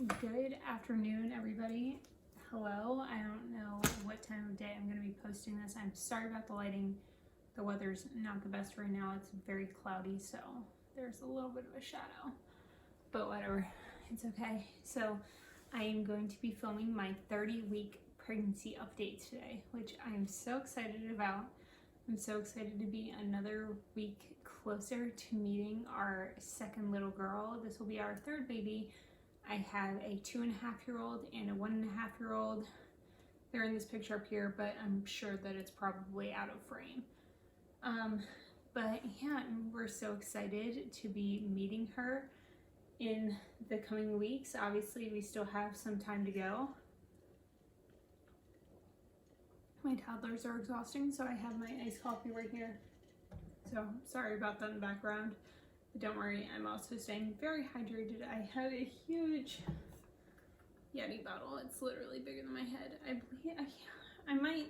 Good afternoon, everybody. Hello. I don't know what time of day I'm going to be posting this. I'm sorry about the lighting. The weather's not the best right now. It's very cloudy, so there's a little bit of a shadow. But whatever. It's okay. So I am going to be filming my 30-week pregnancy update today, which I'm so excited about. I'm so excited to be another week closer to meeting our second little girl. This will be our third baby. I have a 2.5-year-old and a 1.5-year-old. They're in this picture up here, but I'm sure that it's probably out of frame. But yeah, we're so excited to be meeting her in the coming weeks. Obviously, we still have some time to go. My toddlers are exhausting, so I have my iced coffee right here. So sorry about that in the background. But don't worry, I'm also staying very hydrated. I have a huge Yeti bottle. It's literally bigger than my head. I might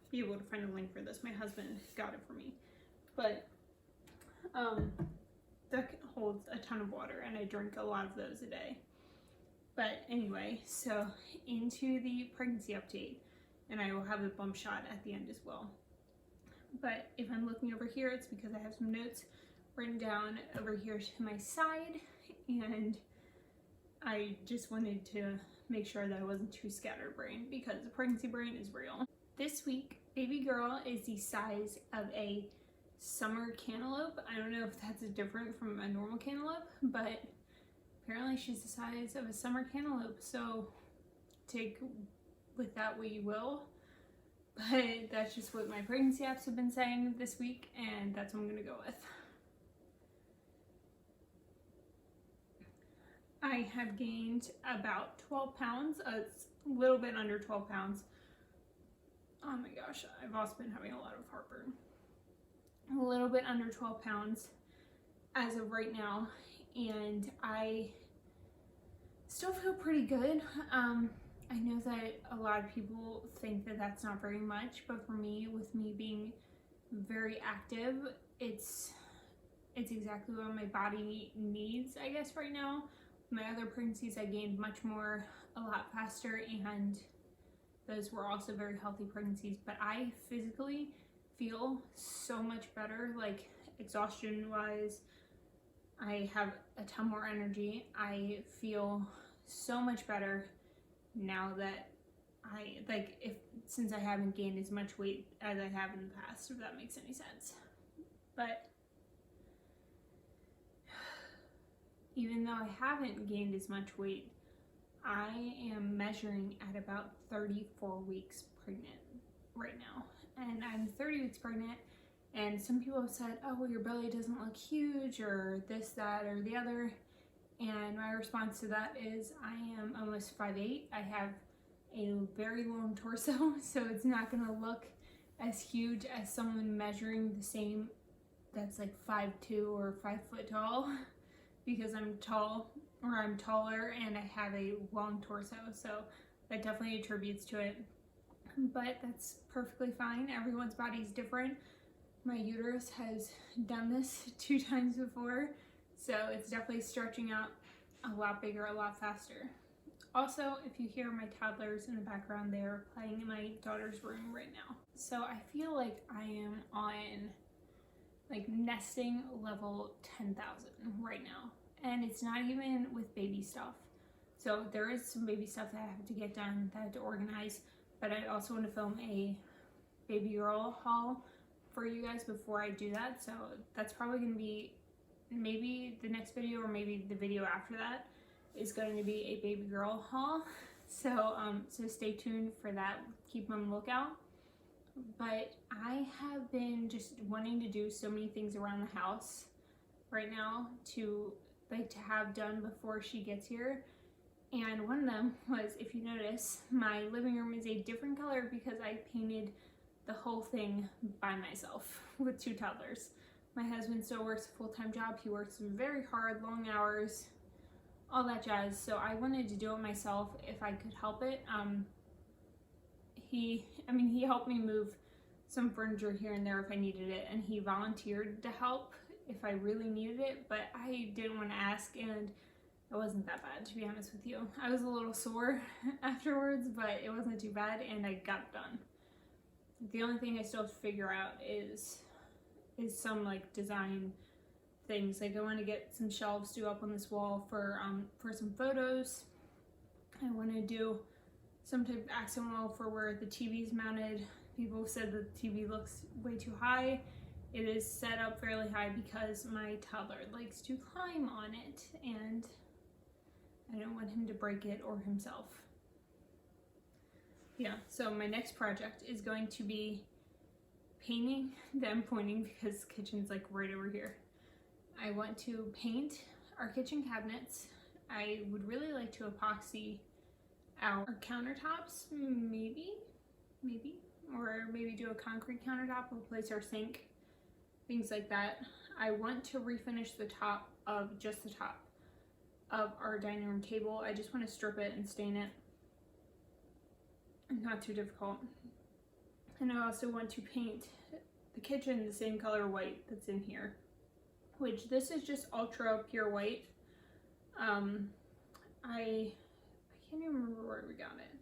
be able to find a link for this. My husband got it for me. But that holds a ton of water, and I drink a lot of those a day. But anyway, so into the pregnancy update, and I will have a bump shot at the end as well. But if I'm looking over here, it's because I have some notes written down over here to my side, and I just wanted to make sure that I wasn't too scatterbrained because the pregnancy brain is real. This week, baby girl is the size of a summer cantaloupe. I don't know if that's different from a normal cantaloupe, but apparently she's the size of a summer cantaloupe, so take with that what you will. But that's just what my pregnancy apps have been saying this week, and that's what I'm gonna go with. I have gained about 12 pounds. It's a little bit under 12 pounds. Oh my gosh, I've also been having a lot of heartburn. A little bit under 12 pounds as of right now, and I still feel pretty good. I know that a lot of people think that that's not very much, but for me, with me being very active, it's exactly what my body needs, I guess, right now. My other pregnancies, I gained much more, a lot faster, and those were also very healthy pregnancies, but I physically feel so much better, like exhaustion-wise. I have a ton more energy. I feel so much better now that since I haven't gained as much weight as I have in the past, if that makes any sense. But even though I haven't gained as much weight, I am measuring at about 34 weeks pregnant right now. And I'm 30 weeks pregnant, and some people have said, oh, well, your belly doesn't look huge, or this, that, or the other. And my response to that is I am almost 5'8". I have a very long torso, so it's not gonna look as huge as someone measuring the same that's like 5'2" or 5 foot tall, because I'm tall, or I'm taller, and I have a long torso, so that definitely attributes to it. But that's perfectly fine. Everyone's body's different. My uterus has done this 2 times before, so it's definitely stretching out a lot bigger, a lot faster. Also, if you hear my toddlers in the background, they're playing in my daughter's room right now. So I feel like I am on like nesting level 10,000 right now. And it's not even with baby stuff. So there is some baby stuff that I have to get done, that I have to organize, but I also want to film a baby girl haul for you guys before I do that. So that's probably going to be maybe the next video, or maybe the video after that is going to be a baby girl haul. So so stay tuned for that. Keep on the lookout. But I have been just wanting to do so many things around the house right now to have done before she gets here. And one of them was, if you notice, my living room is a different color because I painted the whole thing by myself with 2 toddlers. My husband still works a full-time job. He works very hard, long hours, all that jazz. So I wanted to do it myself if I could help it. He helped me move some furniture here and there if I needed it, and he volunteered to help if I really needed it, but I didn't want to ask, and It wasn't that bad, to be honest with you. I was a little sore afterwards, but it wasn't too bad, and I got it done. The only thing I still have to figure out is some like design things. Like I want to get some shelves to go up on this wall for some photos. I want to do some type of accent wall for where the TV is mounted. People said that the TV looks way too high. It is set up fairly high because my toddler likes to climb on it, and I don't want him to break it or himself. Yeah, so my next project is going to be painting. I'm pointing because the kitchen's like right over here. I want to paint our kitchen cabinets. I would really like to epoxy our countertops, maybe, or maybe do a concrete countertop, replace our sink, things like that. I want to refinish the top of our dining room table. I just want to strip it and stain it. Not too difficult. And I also want to paint the kitchen the same color white that's in here, which this is just ultra pure white. I can't even remember where we got it.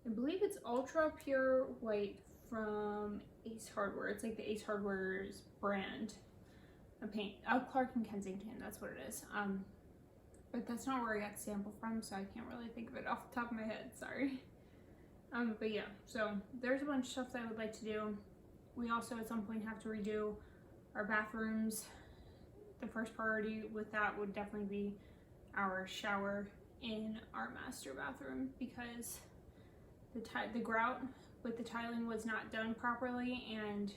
I believe it's ultra pure white from Ace Hardware. It's like the Ace Hardware's brand of paint. Oh, Clark and Kensington, that's what it is. But that's not where I got the sample from, so I can't really think of it off the top of my head, sorry. But yeah, so there's a bunch of stuff that I would like to do. We also at some point have to redo our bathrooms. The first priority with that would definitely be our shower in our master bathroom, because the grout with the tiling was not done properly, and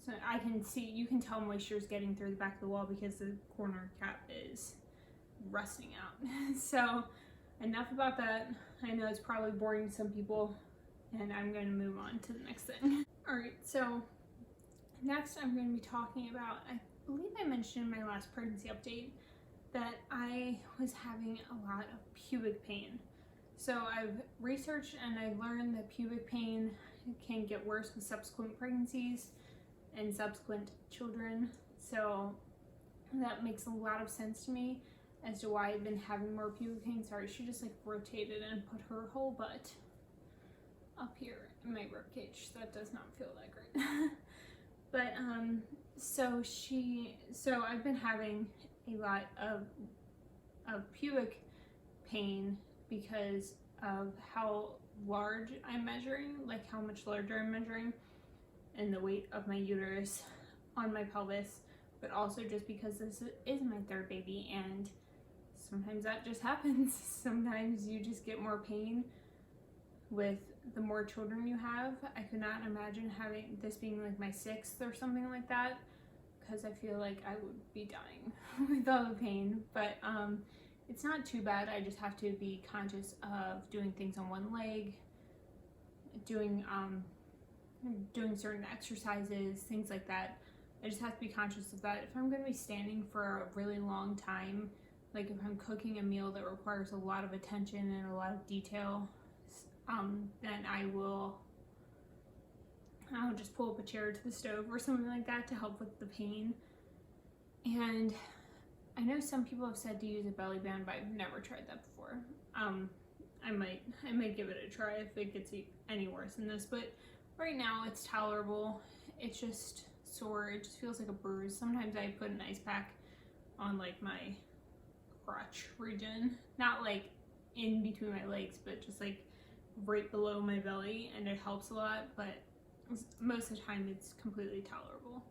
so you can tell moisture is getting through the back of the wall because the corner cap is rusting out. So enough about that. I know it's probably boring to some people, and I'm going to move on to the next thing. Alright, so next I'm going to be talking about, I believe I mentioned in my last pregnancy update that I was having a lot of pubic pain. So I've researched and I've learned that pubic pain can get worse with subsequent pregnancies and subsequent children. So that makes a lot of sense to me as to why I've been having more pubic pain. Sorry, she just like rotated and put her whole butt up here in my ribcage. That does not feel that great. But so I've been having a lot of pubic pain because of how large I'm measuring, like how much larger I'm measuring, and the weight of my uterus on my pelvis, but also just because this is my third baby, and sometimes that just happens. Sometimes you just get more pain with the more children you have. I could not imagine having this being like my sixth or something like that, because I feel like I would be dying with all the pain. But it's not too bad. I just have to be conscious of doing things on one leg, doing certain exercises, things like that. I just have to be conscious of that. If I'm going to be standing for a really long time, like if I'm cooking a meal that requires a lot of attention and a lot of detail, then I'll just pull up a chair to the stove or something like that to help with the pain. And I know some people have said to use a belly band, but I've never tried that before. I might give it a try if it gets any worse than this, but right now it's tolerable. It's just sore. It just feels like a bruise. Sometimes I put an ice pack on like my crotch region, not like in between my legs, but just like right below my belly, and it helps a lot, but most of the time it's completely tolerable.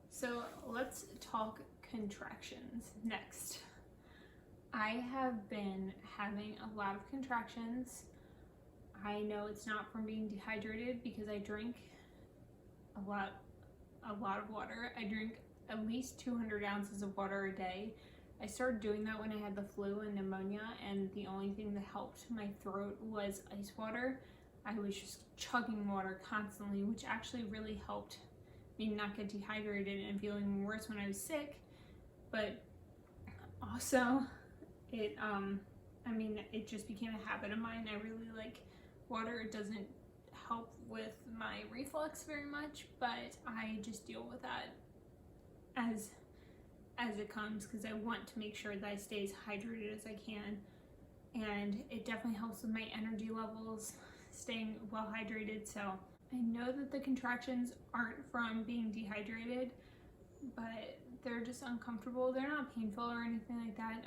So let's talk contractions next. I have been having a lot of contractions. I know it's not from being dehydrated because I drink a lot of water. I drink at least 200 ounces of water a day. I started doing that when I had the flu and pneumonia, and the only thing that helped my throat was ice water. I was just chugging water constantly, which actually really helped me not get dehydrated and feeling worse when I was sick. But also it just became a habit of mine. I really like water. It doesn't help with my reflux very much, but I just deal with that as it comes, because I want to make sure that I stay as hydrated as I can. And it definitely helps with my energy levels, staying well hydrated. So I know that the contractions aren't from being dehydrated, but they're just uncomfortable. They're not painful or anything like that.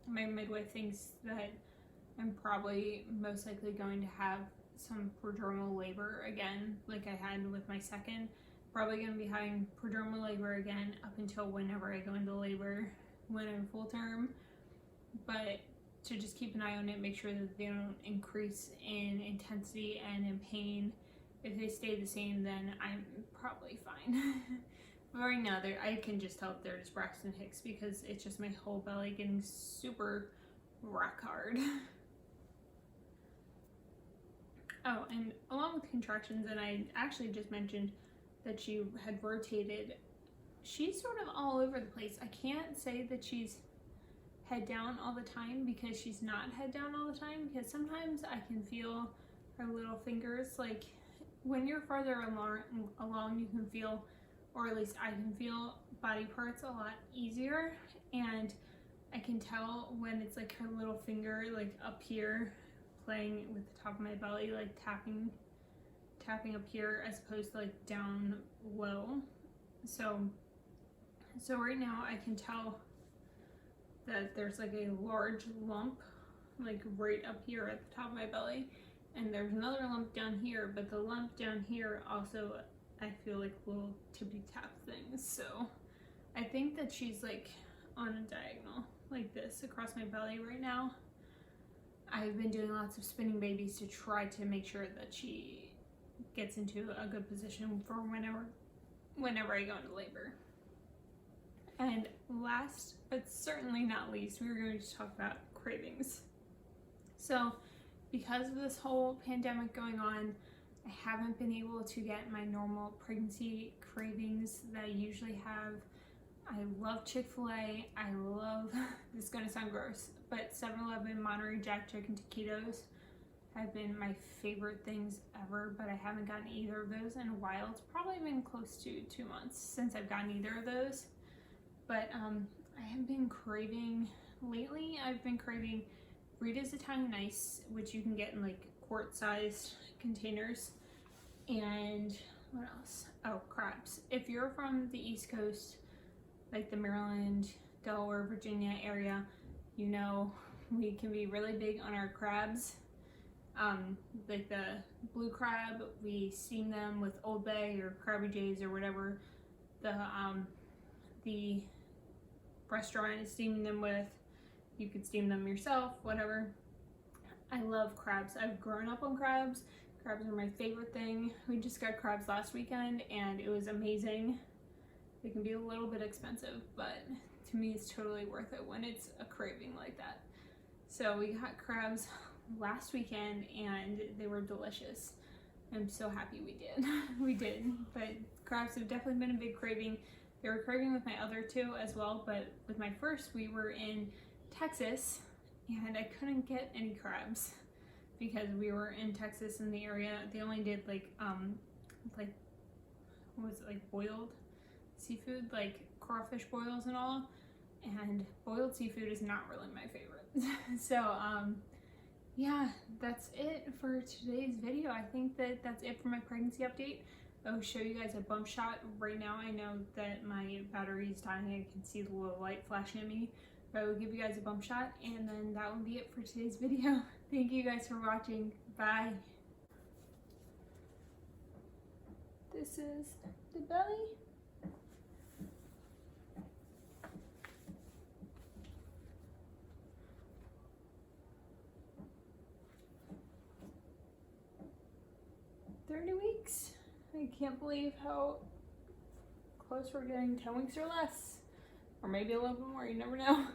My midwife thinks that I'm probably most likely going to have some prodromal labor again, like I had with my second. Probably going to be having prodromal labor again up until whenever I go into labor when I'm full term. But to just keep an eye on it, make sure that they don't increase in intensity and in pain. If they stay the same, then I'm probably fine. But right now, I can just tell they're just Braxton Hicks, because it's just my whole belly getting super rock hard. Oh, and along with contractions, and I actually just mentioned that she had rotated, she's sort of all over the place. I can't say that she's head down all the time, because she's not head down all the time, because sometimes I can feel her little fingers. Like when you're farther along, you can feel, or at least I can feel, body parts a lot easier, and I can tell when it's like her little finger like up here playing with the top of my belly, like tapping up here as opposed to like down low. So right now I can tell that there's like a large lump like right up here at the top of my belly, and there's another lump down here, but the lump down here also, I feel like little tippy tap things. So I think that she's like on a diagonal like this across my belly right now. I've been doing lots of spinning babies to try to make sure that she gets into a good position for whenever I go into labor. And last but certainly not least, we were going to talk about cravings. So because of this whole pandemic going on, I haven't been able to get my normal pregnancy cravings that I usually have. I love Chick-fil-A. I love, this is gonna sound gross, but 7-Eleven Monterey Jack Chicken Taquitos have been my favorite things ever, but I haven't gotten either of those in a while. It's probably been close to 2 months since I've gotten either of those. But I have been craving, lately I've been craving Rita's Italian Ice, which you can get in like quart-sized containers. And what else? Oh, crabs. If you're from the East Coast, like the Maryland, Delaware, Virginia area, you know we can be really big on our crabs. Like the blue crab, we steam them with Old Bay or Krabby J's or whatever the restaurant is steaming them with. You could steam them yourself, whatever. I love crabs. I've grown up on crabs. Crabs are my favorite thing. We just got crabs last weekend and it was amazing. They can be a little bit expensive, but to me it's totally worth it when it's a craving like that. So we got crabs last weekend and they were delicious. I'm so happy we did. We did, but crabs have definitely been a big craving. They were craving with my other two as well, but with my first, we were in Texas and I couldn't get any crabs because we were in Texas in the area. They only did like what was it, like boiled seafood, like crawfish boils and all, and boiled seafood is not really my favorite. So yeah, that's it for today's video. I think that that's it for my pregnancy update. I'll show you guys a bump shot. Right now I know that my battery is dying. I can see the little light flashing at me, but I will give you guys a bump shot, and then that will be it for today's video. Thank you guys for watching. Bye. This is the belly. I can't believe how close we're getting. 10 weeks or less, or maybe a little bit more, you never know.